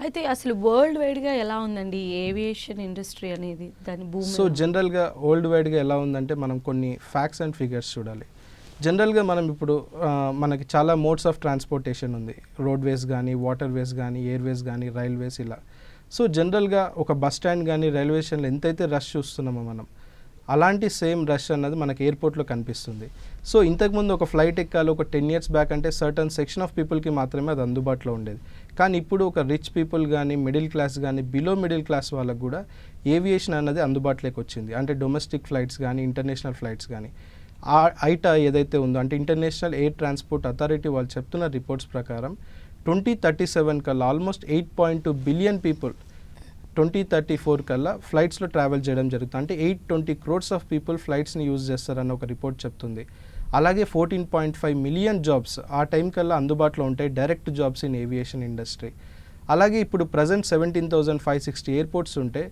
అయితే అసలు వరల్డ్ వైడ్గా ఎలా ఉందండి ఏవియేషన్ ఇండస్ట్రీ అనేది, దాని భూమి? సో జనరల్గా వరల్డ్ వైడ్గా ఎలా ఉందంటే మనం కొన్ని ఫ్యాక్ట్స్ అండ్ ఫిగర్స్ చూడాలి. జనరల్గా మనం ఇప్పుడు మనకి చాలా మోడ్స్ ఆఫ్ ట్రాన్స్పోర్టేషన్ ఉంది. రోడ్వేస్ కానీ, వాటర్ వేస్ కానీ, ఎయిర్వేస్ కానీ, రైల్వేస్ ఇలా. సో జనరల్గా ఒక బస్ స్టాండ్ కానీ, రైల్వే స్టేషన్లో ఎంతైతే రష్ చూస్తున్నామో మనం అలాంటి సేమ్ రష్ అన్నది మనకి ఎయిర్పోర్ట్లో కనిపిస్తుంది. సో ఇంతకుముందు ఒక ఫ్లైట్ ఎక్కాలి ఒక 10 years బ్యాక్ అంటే సర్టన్ సెక్షన్ ఆఫ్ పీపుల్కి మాత్రమే అది అందుబాటులో ఉండేది. కానీ ఇప్పుడు ఒక రిచ్ పీపుల్ కానీ, మిడిల్ క్లాస్ కానీ, బిలో మిడిల్ క్లాస్ వాళ్ళకు కూడా ఏవియేషన్ అన్నది అందుబాటులోకి వచ్చింది. అంటే డొమెస్టిక్ ఫ్లైట్స్ కానీ, ఇంటర్నేషనల్ ఫ్లైట్స్ కానీ. ఐటా ఏదైతే ఉందో అంటే ఇంటర్నేషనల్ ఎయిర్ ట్రాన్స్పోర్ట్ అథారిటీ వాళ్ళు చెప్తున్న రిపోర్ట్స్ ప్రకారం 2037 కల్లా ఆల్మోస్ట్ 8.2 billion పీపుల్ 2034 కల్లా ఫ్లైట్స్లో ట్రావెల్ చేయడం జరుగుతుంది. అంటే 820 crores ఆఫ్ పీపుల్ ఫ్లైట్స్ని యూజ్ చేస్తారని ఒక రిపోర్ట్ చెప్తుంది. అలాగే 14.5 million జాబ్స్ ఆ టైం కల్లా అందుబాటులో ఉంటాయి, direct jobs in aviation industry. అలాగే ఇప్పుడు ప్రజెంట్ 17,560 ఎయిర్పోర్ట్స్ ఉంటే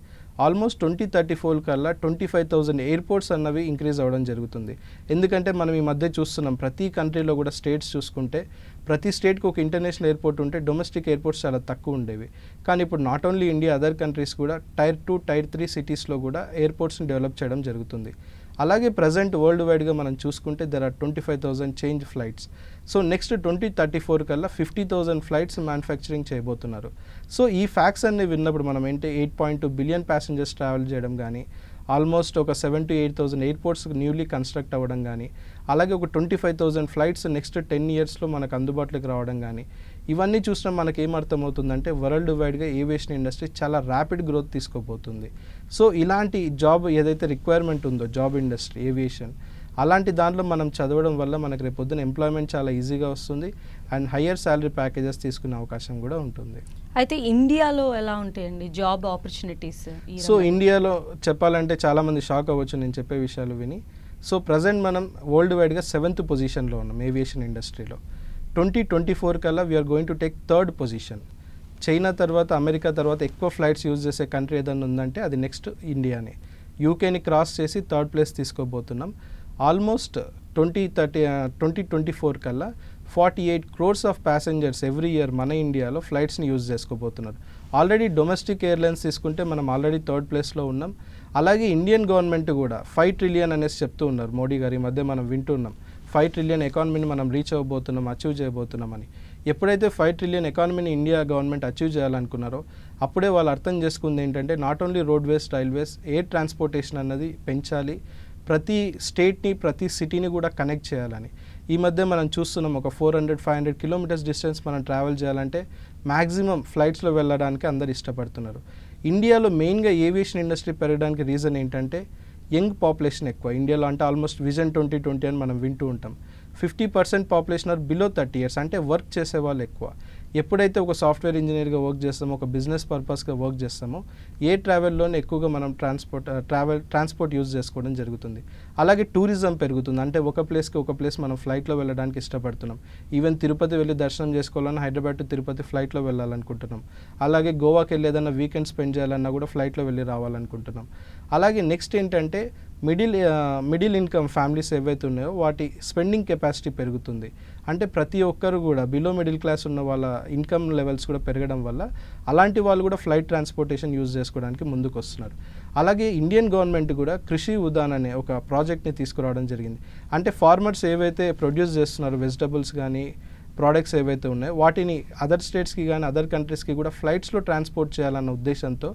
ఆల్మోస్ట్ 2034 కల్లా 25,000 ఎయిర్పోర్ట్స్ అన్నవి ఇంక్రీజ్ అవ్వడం జరుగుతుంది. ఎందుకంటే మనం ఈ మధ్య చూస్తున్నాం ప్రతి కంట్రీలో కూడా స్టేట్స్ చూసుకుంటే ప్రతి స్టేట్కి ఒక ఇంటర్నేషనల్ ఎయిర్పోర్ట్ ఉంటే డొమెస్టిక్ ఎయిర్పోర్ట్స్ చాలా తక్కువ ఉండేవి. కానీ ఇప్పుడు not only India, other countries కూడా టైర్ 2, టైర్ 3 సిటీస్లో కూడా ఎయిర్పోర్ట్స్ని డెవలప్ చేయడం జరుగుతుంది. అలాగే ప్రజెంట్ వరల్డ్ వైడ్గా మనం చూసుకుంటే there are 25,000 change flights. So next 2034 కల్లా 50,000 ఫ్లైట్స్ మ్యానుఫ్యాక్చరింగ్ చేయబోతున్నారు. సో ఈ ఫ్యాక్ట్స్ అన్ని విన్నప్పుడు మనం ఏంటి 8.2 బిలియన్ ప్యాసింజర్స్ ట్రావెల్ చేయడం కానీ, ఆల్మోస్ట్ ఒక 7,000 to 8,000 ఎయిర్పోర్ట్స్ న్యూలీ కన్స్ట్రక్ట్ అవ్వడం కానీ, అలాగే ఒక 25,000 ఫ్లైట్స్ నెక్స్ట్ 10 ఇయర్స్లో మనకు అందుబాటులోకి రావడం కానీ, ఇవన్నీ చూసినా మనకి ఏమర్థమవుతుందంటే వరల్డ్ వైడ్గా ఏవియేషన్ ఇండస్ట్రీ చాలా ర్యాపిడ్ గ్రోత్ తీసుకోబోతుంది. సో ఇలాంటి జాబ్ ఏదైతే రిక్వైర్మెంట్ ఉందో జాబ్ ఇండస్ట్రీ ఏవియేషన్, అలాంటి దాంట్లో మనం చదవడం వల్ల మనకు రేపు పొద్దున ఎంప్లాయ్మెంట్ చాలా ఈజీగా వస్తుంది అండ్ హయ్యర్ శాలరీ ప్యాకేజెస్ తీసుకునే అవకాశం కూడా ఉంటుంది. అయితే ఇండియాలో ఎలా ఉంటాయండి జాబ్ ఆపర్చునిటీస్? సో ఇండియాలో చెప్పాలంటే చాలామంది షాక్ అవ్వచ్చు నేను చెప్పే విషయాలు విని. సో ప్రజెంట్ మనం వరల్డ్ వైడ్గా 7th పొజిషన్లో ఉన్నాం ఏవియేషన్ ఇండస్ట్రీలో. 2024 కల్లా we're going to take 3rd position. China తర్వాత, అమెరికా తర్వాత ఎక్కువ ఫ్లైట్స్ యూజ్ చేసే కంట్రీ ఏదైనా ఉందంటే అది నెక్స్ట్ ఇండియానే. యూకేని క్రాస్ చేసి 3rd ప్లేస్ తీసుకోబోతున్నాం. ఆల్మోస్ట్ 2024 కల్లా 48 crores of passengers every year మన ఇండియాలో ఫ్లైట్స్ని యూజ్ చేసుకోబోతున్నారు. ఆల్రెడీ డొమెస్టిక్ ఎయిర్లైన్స్ తీసుకుంటే మనం ఆల్రెడీ 3rd ప్లేస్లో ఉన్నాం. అలాగే ఇండియన్ గవర్నమెంట్ కూడా 5 trillion అనేసి చెప్తూ ఉన్నారు మోడీ గారు. ఈ మధ్య మనం వింటున్నాం 5 trillion ఎకానమీని మనం రీచ్ అవ్వబోతున్నాం, అచీవ్ చేయబోతున్నామని. ఎప్పుడైతే 5 trillion ఎకానమీని ఇండియా గవర్నమెంట్ అచీవ్ చేయాలనుకున్నారో అప్పుడే వాళ్ళు అర్థం చేసుకుంది ఏంటంటే not only roadways, railways, air transportation అన్నది పెంచాలి, ప్రతి స్టేట్ని ప్రతి సిటీని కూడా కనెక్ట్ చేయాలని. ఈ మధ్య మనం చూస్తున్నాం ఒక 400-500 కిలోమీటర్స్ డిస్టెన్స్ మనం ట్రావెల్ చేయాలంటే మ్యాక్సిమం ఫ్లైట్స్లో వెళ్ళడానికి అందరు ఇష్టపడుతున్నారు. ఇండియాలో మెయిన్గా ఏవియేషన్ ఇండస్ట్రీ పెరగడానికి రీజన్ ఏంటంటే యంగ్ పాపులేషన్ ఎక్కువ ఇండియాలో. అంటే ఆల్మోస్ట్ విజన్ 2020 అని మనం వింటూ ఉంటాం. 50% పాపులేషన్ ఆర్ బిలో 30 years, అంటే వర్క్ చేసే వాళ్ళు ఎక్కువ. ఎప్పుడైతే ఒక సాఫ్ట్వేర్ ఇంజనీర్గా వర్క్ చేస్తామో, ఒక బిజినెస్ పర్పస్గా వర్క్ చేస్తామో, ఏ ట్రావెల్లోనే ఎక్కువగా మనం ట్రాన్స్పోర్ట్ యూజ్ చేసుకోవడం జరుగుతుంది. అలాగే టూరిజం పెరుగుతుంది. అంటే ఒక ప్లేస్కి ఒక ప్లేస్ మనం ఫ్లైట్లో వెళ్ళడానికి ఇష్టపడుతున్నాం. ఈవెన్ తిరుపతి వెళ్ళి దర్శనం చేసుకోవాలన్నా హైదరాబాద్ టు తిరుపతి ఫ్లైట్లో వెళ్ళాలనుకుంటున్నాం. అలాగే గోవాకి వెళ్ళి ఏదైనా వీకెండ్ స్పెండ్ చేయాలన్నా కూడా ఫ్లైట్లో వెళ్ళి రావాలనుకుంటున్నాం. అలాగే నెక్స్ట్ ఏంటంటే మిడిల్ ఇన్కమ్ ఫ్యామిలీస్ ఏవైతే ఉన్నాయో వాటి స్పెండింగ్ కెపాసిటీ పెరుగుతుంది. అంటే ప్రతి ఒక్కరు కూడా బిలో మిడిల్ క్లాస్ ఉన్న వాళ్ళ ఇన్కమ్ లెవెల్స్ కూడా పెరగడం వల్ల అలాంటి వాళ్ళు కూడా ఫ్లైట్ ట్రాన్స్పోర్టేషన్ యూజ్ చేసుకోవడానికి ముందుకు వస్తున్నారు. అలాగే ఇండియన్ గవర్నమెంట్ కూడా కృషి ఉదాన్ అనే ఒక ప్రాజెక్ట్ని తీసుకురావడం జరిగింది. అంటే ఫార్మర్స్ ఏవైతే ప్రొడ్యూస్ చేస్తున్నారో వెజిటబుల్స్ కానీ ప్రోడక్ట్స్ ఏవైతే ఉన్నాయో వాటిని అదర్ స్టేట్స్కి కానీ అదర్ కంట్రీస్కి కూడా ఫ్లైట్స్లో ట్రాన్స్పోర్ట్ చేయాలన్న ఉద్దేశంతో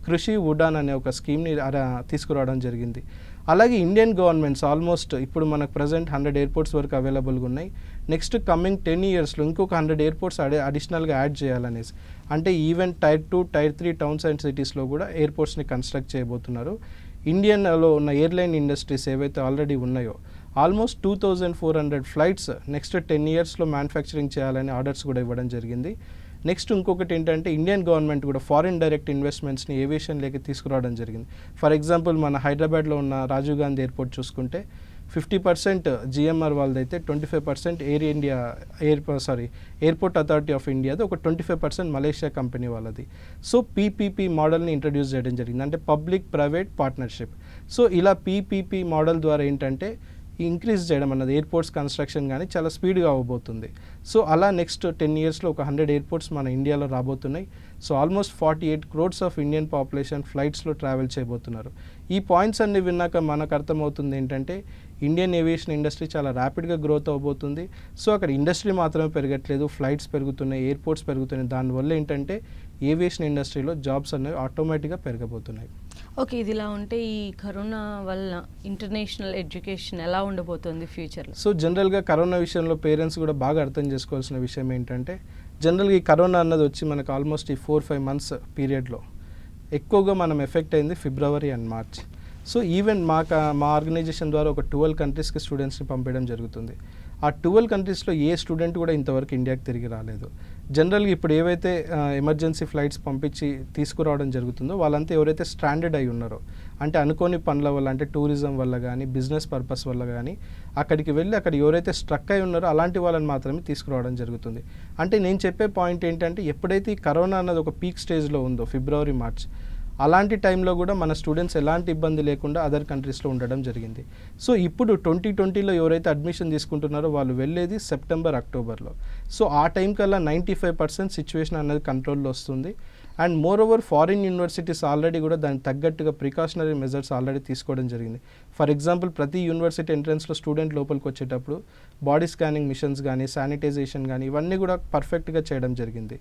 కృషి ఉడాన్ అనే ఒక స్కీమ్ని తీసుకురావడం జరిగింది. అలాగే ఇండియన్ గవర్నమెంట్స్ ఆల్మోస్ట్ ఇప్పుడు మనకు ప్రజెంట్ 100 ఎయిర్పోర్ట్స్ వరకు అవైలబుల్గా ఉన్నాయి. నెక్స్ట్ కమింగ్ 10 yearsలో ఇంకొక 100 ఎయిర్పోర్ట్స్ అడిషనల్గా యాడ్ చేయాలనేసి, అంటే even tier 2, tier 3 towns and సిటీస్లో కూడా ఎయిర్పోర్ట్స్ని కన్స్ట్రక్ట్ చేయబోతున్నారు. ఇండియన్లో ఉన్న ఎయిర్లైన్ ఇండస్ట్రీస్ ఏవైతే ఆల్రెడీ ఉన్నాయో ఆల్మోస్ట్ 2,400 ఫ్లైట్స్ నెక్స్ట్ 10 yearsలో మ్యానుఫ్యాక్చరింగ్ చేయాలని ఆర్డర్స్ కూడా ఇవ్వడం జరిగింది. నెక్స్ట్ ఇంకొకటి ఏంటంటే ఇండియన్ గవర్నమెంట్ కూడా ఫారిన్ డైరెక్ట్ ఇన్వెస్ట్మెంట్స్ని ఏవియేషన్లోకి తీసుకురావడం జరిగింది. ఫర్ ఎగ్జాంపుల్ మన హైదరాబాద్లో ఉన్న రాజీవ్ గాంధీ ఎయిర్పోర్ట్ చూసుకుంటే 50% జిఎంఆర్ వాళ్ళదైతే 25% ఎయిర్పోర్ట్ అథారిటీ ఆఫ్ ఇండియాది, ఒక 25% మలేషియా కంపెనీ వాళ్ళది. సో పీపీపీ మోడల్ని ఇంట్రడ్యూస్ చేయడం జరిగింది, అంటే పబ్లిక్ ప్రైవేట్ పార్ట్నర్షిప్. సో ఇలా పీపీపీ మోడల్ ద్వారా ఏంటంటే ఇంక్రీజ్ చేయడం అన్నది ఎయిర్పోర్ట్స్ కన్స్ట్రక్షన్ కానీ చాలా స్పీడ్గా అవ్వబోతుంది. సో అలా నెక్స్ట్ 10 yearsలో ఒక 100 ఎయిర్పోర్ట్స్ మన ఇండియాలో రాబోతున్నాయి. So almost 48 crores of Indian population ఫ్లైట్స్లో ట్రావెల్ చేయబోతున్నారు. ఈ పాయింట్స్ అన్ని విన్నాక మనకు అర్థమవుతుంది ఏంటంటే ఇండియన్ ఏవియేషన్ ఇండస్ట్రీ చాలా ర్యాపిడ్గా గ్రోత్ అవబోతుంది. సో అక్కడ ఇండస్ట్రీ మాత్రమే పెరగట్లేదు, ఫ్లైట్స్ పెరుగుతున్నాయి, ఎయిర్పోర్ట్స్ పెరుగుతున్నాయి. దానివల్ల ఏంటంటే ఏవియేషన్ ఇండస్ట్రీలో జాబ్స్ అనేవి ఆటోమేటిక్గా పెరగబోతున్నాయి. ఓకే, ఇది ఇలా ఉంటే ఈ కరోనా వల్ల ఇంటర్నేషనల్ ఎడ్యుకేషన్ ఎలా ఉండబోతుంది ఫ్యూచర్లో? సో జనరల్గా కరోనా విషయంలో పేరెంట్స్ కూడా బాగా అర్థం చేసుకోవాల్సిన విషయం ఏంటంటే జనరల్గా ఈ కరోనా అన్నది వచ్చి మనకు ఆల్మోస్ట్ ఈ 4-5 months పీరియడ్లో ఎక్కువగా మనం ఎఫెక్ట్ అయింది February and March. So even మా ఆర్గనైజేషన్ ద్వారా ఒక 12 countriesకి స్టూడెంట్స్ని పంపించడం జరుగుతుంది. ఆ 12 countriesలో ఏ స్టూడెంట్ కూడా ఇంతవరకు ఇండియాకి తిరిగి రాలేదు. జనరల్గా ఇప్పుడు ఏవైతే ఎమర్జెన్సీ ఫ్లైట్స్ పంపించి తీసుకురావడం జరుగుతుందో వాళ్ళంతా ఎవరైతే స్ట్రాండెడ్ అయి ఉన్నారో, అంటే అనుకోని పనుల వల్ల, అంటే టూరిజం వల్ల కానీ బిజినెస్ పర్పస్ వల్ల కానీ అక్కడికి వెళ్ళి అక్కడ ఎవరైతే స్ట్రక్ అయి ఉన్నారో అలాంటి వాళ్ళని మాత్రమే తీసుకురావడం జరుగుతుంది. అంటే నేను చెప్పే పాయింట్ ఏంటంటే ఎప్పుడైతే ఈ కరోనా అన్నది ఒక పీక్ స్టేజ్లో ఉందో ఫిబ్రవరి మార్చ్, అలాంటి టైంలో కూడా మన స్టూడెంట్స్ ఎలాంటి ఇబ్బంది లేకుండా అదర్ కంట్రీస్లో ఉండడం జరిగింది. సో ఇప్పుడు 2020లో ఎవరైతే అడ్మిషన్ తీసుకుంటున్నారో వాళ్ళు వెళ్ళేది సెప్టెంబర్ అక్టోబర్లో. సో ఆ టైం కల్లా 95% సిచ్యువేషన్ అనేది కంట్రోల్లో వస్తుంది. And more over foreign universities already కూడా దానికి తగ్గట్టుగా ప్రికాషనరీ మెజర్స్ ఆల్రెడీ తీసుకోవడం జరిగింది. ఫర్ ఎగ్జాంపుల్ ప్రతి యూనివర్సిటీ ఎంట్రన్స్లో స్టూడెంట్ లోపలికి వచ్చేటప్పుడు బాడీ స్కానింగ్ మిషన్స్ కానీ శానిటైజేషన్ కానీ ఇవన్నీ కూడా పర్ఫెక్ట్గా చేయడం జరిగింది.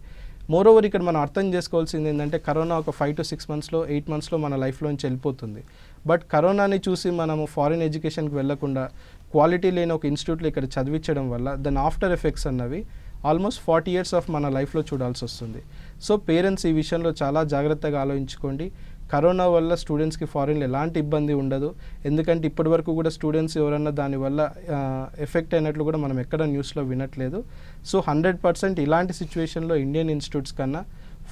మోర్ ఓవర్ ఇక్కడ మనం అర్థం చేసుకోవాల్సింది ఏంటంటే కరోనా ఒక 5 to 6 monthsలో 8 monthsలో మన లైఫ్లోంచి వెళ్ళిపోతుంది. బట్ కరోనాని చూసి మనము ఫారిన్ ఎడ్యుకేషన్కి వెళ్లకుండా క్వాలిటీ లేని ఒక ఇన్స్టిట్యూట్లో ఇక్కడ చదివించడం వల్ల దాని ఆఫ్టర్ ఎఫెక్ట్స్ అన్నవి ఆల్మోస్ట్ 40 years ఆఫ్ మన లైఫ్లో చూడాల్సి వస్తుంది. సో పేరెంట్స్ ఈ విషయంలో చాలా జాగ్రత్తగా ఆలోచించుకోండి. కరోనా వల్ల స్టూడెంట్స్కి ఫారిన్లో ఎలాంటి ఇబ్బంది ఉండదు. ఎందుకంటే ఇప్పటి వరకు కూడా స్టూడెంట్స్ ఎవరన్నా దానివల్ల ఎఫెక్ట్ అయినట్లు కూడా మనం ఎక్కడ న్యూస్లో వినట్లేదు. సో 100% ఇలాంటి సిచ్యువేషన్లో ఇండియన్ ఇన్స్టిట్యూట్స్ కన్నా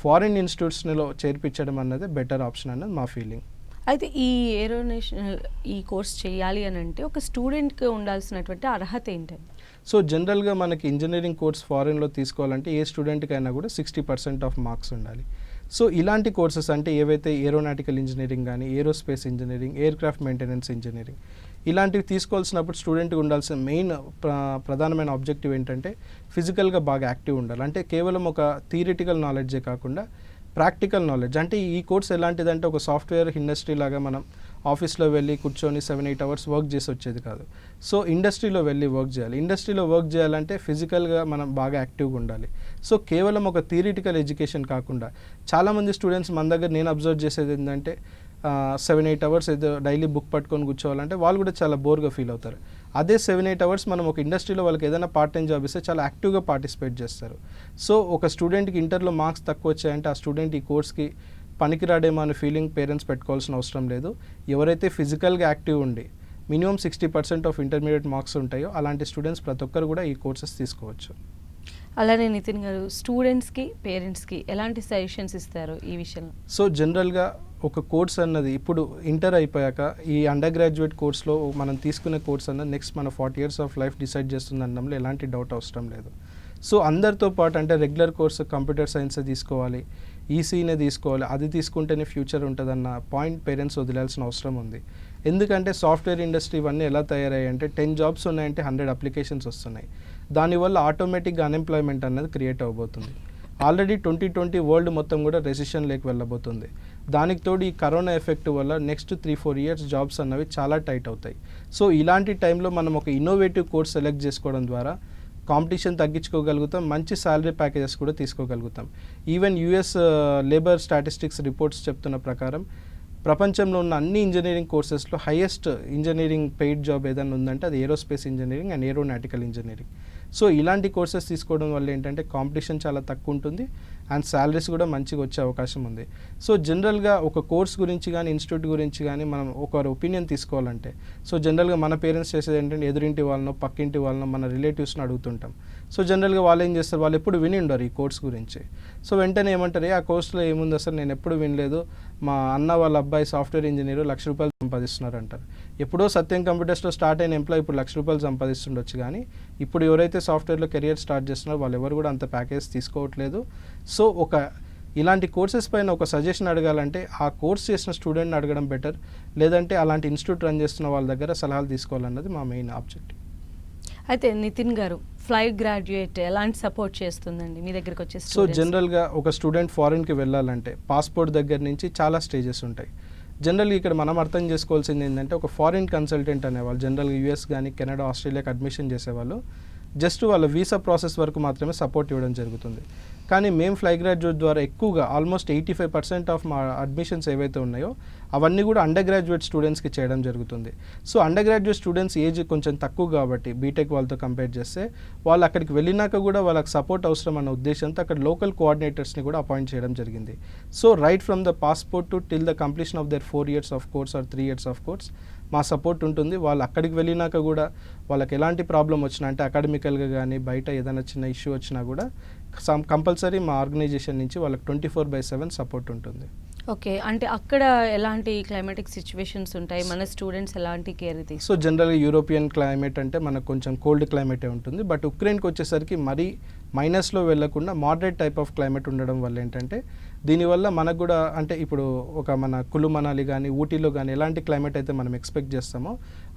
ఫారిన్ ఇన్స్టిట్యూట్స్లో చేర్పించడం అన్నది బెటర్ ఆప్షన్ అన్నది మా ఫీలింగ్. అయితే ఈ ఏరోనేషనల్ ఈ కోర్స్ చేయాలి అని అంటే ఒక స్టూడెంట్కి ఉండాల్సినటువంటి అర్హత ఏంటండి? సో జనరల్గా మనకి ఇంజనీరింగ్ కోర్స్ ఫారిన్లో తీసుకోవాలంటే ఏ స్టూడెంట్కైనా కూడా 60% ఆఫ్ మార్క్స్ ఉండాలి. సో ఇలాంటి కోర్సెస్ అంటే ఏవైతే ఏరోనాటికల్ ఇంజనీరింగ్ కానీ aerospace engineering air craft maintenance engineering ఇలాంటివి తీసుకోవాల్సినప్పుడు స్టూడెంట్కి ఉండాల్సిన మెయిన్ ప్రధానమైన ఆబ్జెక్టివ్ ఏంటంటే ఫిజికల్గా బాగా యాక్టివ్ ఉండాలి. అంటే కేవలం ఒక థియరిటికల్ నాలెడ్జే కాకుండా ప్రాక్టికల్ నాలెడ్జ్. అంటే ఈ కోర్స్ ఎలాంటిదంటే ఒక సాఫ్ట్వేర్ ఇండస్ట్రీ లాగా మనం ఆఫీస్లో వెళ్ళి కూర్చొని 7-8 hours వర్క్ చేసి వచ్చేది కాదు. సో ఇండస్ట్రీలో వెళ్ళి వర్క్ చేయాలి. ఇండస్ట్రీలో వర్క్ చేయాలంటే ఫిజికల్గా మనం బాగా యాక్టివ్గా ఉండాలి. సో కేవలం ఒక థియరిటికల్ ఎడ్యుకేషన్ కాకుండా చాలామంది స్టూడెంట్స్ మన దగ్గర నేను అబ్జర్వ్ చేసేది ఏంటంటే 7-8 hours ఏదో డైలీ బుక్ పట్టుకొని కూర్చోవాలంటే వాళ్ళు కూడా చాలా బోర్గా ఫీల్ అవుతారు. అదే 7-8 hours మనం ఒక ఇండస్ట్రీలో వాళ్ళకి ఏదైనా పార్ట్ టైం జాబ్ ఇస్తే చాలా యాక్టివ్గా పార్టిసిపేట్ చేస్తారు. సో ఒక స్టూడెంట్కి ఇంటర్లో మార్క్స్ తక్కువ వచ్చాయంటే ఆ స్టూడెంట్ ఈ కోర్స్కి పనికిరాడేమో అనే ఫీలింగ్ పేరెంట్స్ పెట్టుకోవాల్సిన అవసరం లేదు. ఎవరైతే ఫిజికల్గా యాక్టివ్ ఉండి మినిమం 60% ఆఫ్ ఇంటర్మీడియట్ మార్క్స్ ఉంటాయో అలాంటి స్టూడెంట్స్ ప్రతి ఒక్కరు కూడా ఈ కోర్సెస్ తీసుకోవచ్చు. అలానే నితిన్ గారు స్టూడెంట్స్కి పేరెంట్స్కి ఎలాంటి సజెషన్స్ ఇస్తారు ఈ విషయంలో? సో జనరల్గా ఒక కోర్స్ అన్నది ఇప్పుడు ఇంటర్ అయిపోయాక ఈ అండర్ గ్రాడ్యుయేట్ కోర్స్లో మనం తీసుకునే కోర్స్ అన్నది నెక్స్ట్ మన 40 years ఆఫ్ లైఫ్ డిసైడ్ చేస్తుంది అనడంలో ఎలాంటి డౌట్ అవసరం లేదు. సో అందరితో పాటు అంటే రెగ్యులర్ కోర్స్ కంప్యూటర్ సైన్సే తీసుకోవాలి, ఈసీనే తీసుకోవాలి, అది తీసుకుంటేనే ఫ్యూచర్ ఉంటుందన్న పాయింట్ పేరెంట్స్ వదిలాల్సిన అవసరం ఉంది. ఎందుకంటే సాఫ్ట్వేర్ ఇండస్ట్రీ ఇవన్నీ ఎలా తయారయ్యాయి అంటే 10 jobs ఉన్నాయంటే 100 అప్లికేషన్స్ వస్తున్నాయి. దానివల్ల ఆటోమేటిక్గా అన్ఎంప్లాయ్మెంట్ అన్నది క్రియేట్ అవ్వబోతుంది. ఆల్రెడీ 2020 వరల్డ్ మొత్తం కూడా రెసిషన్ లేక వెళ్ళబోతుంది. దానికి తోడు ఈ కరోనా ఎఫెక్ట్ వల్ల నెక్స్ట్ 3-4 years జాబ్స్ అన్నవి చాలా టైట్ అవుతాయి. సో ఇలాంటి టైంలో మనం ఒక ఇన్నోవేటివ్ కోర్స్ సెలెక్ట్ చేసుకోవడం ద్వారా కాంపిటీషన్ తగ్గించుకోగలుగుతాం, మంచి శాలరీ ప్యాకేజెస్ కూడా తీసుకోగలుగుతాం. Even US labour statistics reports చెప్తున్న ప్రకారం ప్రపంచంలో ఉన్న అన్ని ఇంజనీరింగ్ కోర్సెస్లో హైయెస్ట్ ఇంజనీరింగ్ పెయిడ్ జాబ్ ఏదైనా ఉందంటే అది aerospace engineering and aeronautical engineering. So ఇలాంటి కోర్సెస్ తీసుకోవడం వల్ల ఏంటంటే కాంపిటీషన్ చాలా తక్కువ ఉంటుంది అండ్ శాలరీస్ కూడా మంచిగా వచ్చే అవకాశం ఉంది. సో జనరల్గా ఒక కోర్స్ గురించి కానీ ఇన్స్టిట్యూట్ గురించి కానీ మనం ఒకరి ఒపీనియన్ తీసుకోవాలంటే సో జనరల్గా మన పేరెంట్స్ చేసేది ఏంటంటే ఎదురింటి వాళ్ళనో పక్కింటి వాళ్ళనో మన రిలేటివ్స్ని అడుగుతుంటాం. సో జనరల్గా వాళ్ళు ఏం చేస్తారు, వాళ్ళు ఎప్పుడు విని ఉండరు ఈ కోర్స్ గురించి. సో వెంటనే ఏమంటారు, ఆ కోర్స్లో ఏముంది అసలు నేను ఎప్పుడు వినలేదు, మా అన్న వాళ్ళ అబ్బాయి సాఫ్ట్వేర్ ఇంజనీర్ ₹1,00,000 సంపాదిస్తున్నారు అంటారు. ఎప్పుడో సత్యం కంప్యూటర్స్లో స్టార్ట్ అయిన ఎంప్లాయ్ ఇప్పుడు ₹1,00,000 సంపాదిస్తుండొచ్చు, కానీ ఇప్పుడు ఎవరైతే సాఫ్ట్వేర్లో కెరియర్ స్టార్ట్ చేస్తున్నారో వాళ్ళు ఎవరు కూడా అంత ప్యాకేజ్ తీసుకోవట్లేదు. సో ఒక ఇలాంటి కోర్సెస్ పైన ఒక సజెషన్ అడగాలంటే ఆ కోర్స్ చేసిన స్టూడెంట్ని అడగడం బెటర్, లేదంటే అలాంటి ఇన్స్టిట్యూట్ రన్ చేస్తున్న వాళ్ళ దగ్గర సలహాలు తీసుకోవాలన్నది మా మెయిన్ ఆబ్జెక్టివ్. అయితే నితిన్ గారు ఫ్లైట్ గ్రాడ్యుయేట్ ఎలాంటి సపోర్ట్ చేస్తుందండి మీ దగ్గరికి వచ్చే? సో జనరల్గా ఒక స్టూడెంట్ ఫారిన్కి వెళ్ళాలంటే పాస్పోర్ట్ దగ్గర నుంచి చాలా స్టేజెస్ ఉంటాయి. జనరల్గా ఇక్కడ మనం అర్థం చేసుకోవాల్సింది ఏంటంటే ఒక ఫారిన్ కన్సల్టెంట్ అనేవాళ్ళు జనరల్గా యూఎస్ కానీ కెనడా ఆస్ట్రేలియాకి అడ్మిషన్ చేసేవాళ్ళు జస్ట్ వాళ్ళ వీసా ప్రాసెస్ వరకు మాత్రమే సపోర్ట్ ఇవ్వడం జరుగుతుంది. కానీ మేము ఫ్లై గ్రాడ్యుయేట్ ద్వారా ఎక్కువగా ఆల్మోస్ట్ 85% ఆఫ్ మా అడ్మిషన్స్ ఏవైతే ఉన్నాయో అవన్నీ కూడా అండర్ గ్రాడ్యుయేట్ స్టూడెంట్స్కి చేయడం జరుగుతుంది. So under graduate students age కొంచెం తక్కువ కాబట్టి బీటెక్ వాళ్ళతో కంపేర్ చేస్తే వాళ్ళు అక్కడికి వెళ్ళినాక కూడా వాళ్ళకి సపోర్ట్ అవసరం అన్న ఉద్దేశంతో అక్కడ లోకల్ కోఆర్డినేటర్స్ని కూడా అపాయింట్ చేయడం జరిగింది. So right from the passport to till the completion of their 4 years of course or 3 years of course మా సపోర్ట్ ఉంటుంది. వాళ్ళు అక్కడికి వెళ్ళినాక కూడా వాళ్ళకి ఎలాంటి ప్రాబ్లం వచ్చినా అంటే అకాడమికల్గా కానీ బయట ఏదైనా చిన్న ఇష్యూ వచ్చినా కూడా కంపల్సరీ మా ఆర్గనైజేషన్ నుంచి వాళ్ళకి 24/7 సపోర్ట్ ఉంటుంది. ఓకే, అంటే అక్కడ ఎలాంటి క్లైమాటిక్ సిచ్యువేషన్స్ ఉంటాయి, మన స్టూడెంట్స్ ఎలాంటి కేర్ తీసుకుంటారు? సో జనరల్గా యూరోపియన్ క్లైమేట్ అంటే మనకు కొంచెం కోల్డ్ క్లైమేటే ఉంటుంది. బట్ ఉక్రెయిన్కి వచ్చేసరికి మరీ మైనస్లో వెళ్లకుండా మోడరేట్ టైప్ ఆఫ్ క్లైమేట్ ఉండడం వల్ల ఏంటంటే దీనివల్ల మనకు కూడా అంటే ఇప్పుడు ఒక మన కులు మనాలి కానీ ఊటీలో కానీ ఎలాంటి క్లైమేట్ అయితే మనం ఎక్స్పెక్ట్ చేస్తామో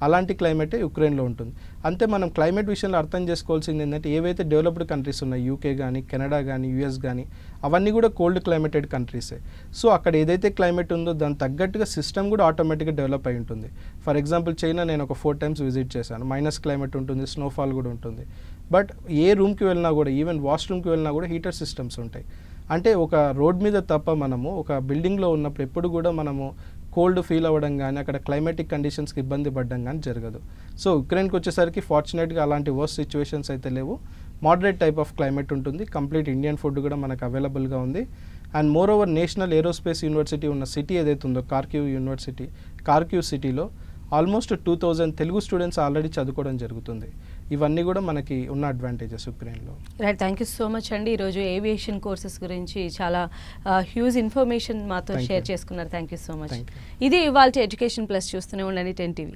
అలాంటి క్లైమేటే యుక్రెయిన్లో ఉంటుంది. అంతే మనం క్లైమేట్ విషయంలో అర్థం చేసుకోవాల్సింది ఏంటంటే ఏవైతే డెవలప్డ్ కంట్రీస్ ఉన్నాయి యూకే కానీ కెనడా కానీ యూఎస్ కానీ అవన్నీ కూడా కోల్డ్ క్లైమేటెడ్ కంట్రీసే. సో అక్కడ ఏదైతే క్లైమేట్ ఉందో దానికి తగ్గట్టుగా సిస్టమ్ కూడా ఆటోమేటిక్గా డెవలప్ అయి ఉంటుంది. ఫర్ ఎగ్జాంపుల్ చైనా నేను ఒక 4 times విజిట్ చేశాను. మైనస్ క్లైమేట్ ఉంటుంది, స్నోఫాల్ కూడా ఉంటుంది. బట్ ఏ రూమ్కి వెళ్ళినా కూడా ఈవెన్ వాష్రూమ్కి వెళ్ళినా కూడా హీటర్ సిస్టమ్స్ ఉంటాయి. అంటే ఒక రోడ్ మీద తప్ప మనము ఒక బిల్డింగ్లో ఉన్నప్పుడు ఎప్పుడు కూడా మనము కోల్డ్ ఫీల్ అవ్వడం కానీ అక్కడ క్లైమేటిక్ కండిషన్స్కి ఇబ్బంది పడడం కానీ జరగదు. సో యుక్రెయిన్కి వచ్చేసరికి ఫార్చునేట్గా అలాంటి వర్స్ట్ సిచ్యువేషన్స్ అయితే లేవు. మోడరేట్ టైప్ ఆఫ్ క్లైమేట్ ఉంటుంది. కంప్లీట్ ఇండియన్ ఫుడ్ కూడా మనకు అవైలబుల్గా ఉంది. And more over national aerospace university ఉన్న సిటీ ఏదైతే ఉందో కార్క్యూ సిటీలో ఆల్మోస్ట్ 2000 తెలుగు స్టూడెంట్స్ ఆల్రెడీ చదువుకోవడం జరుగుతుంది. ఇవన్నీ కూడా మనకి ఉన్న అడ్వాంటేజెస్ యుక్రెయిన్లో. Right, thank you so much అండి. ఈరోజు ఏవియేషన్ కోర్సెస్ గురించి చాలా హ్యూజ్ ఇన్ఫర్మేషన్ మాతో షేర్ చేసుకున్నారు. Thank you so much. ఇది ఇవాళ ఎడ్యుకేషన్ ప్లస్ చూస్తూనే ఉండండి 10 TV.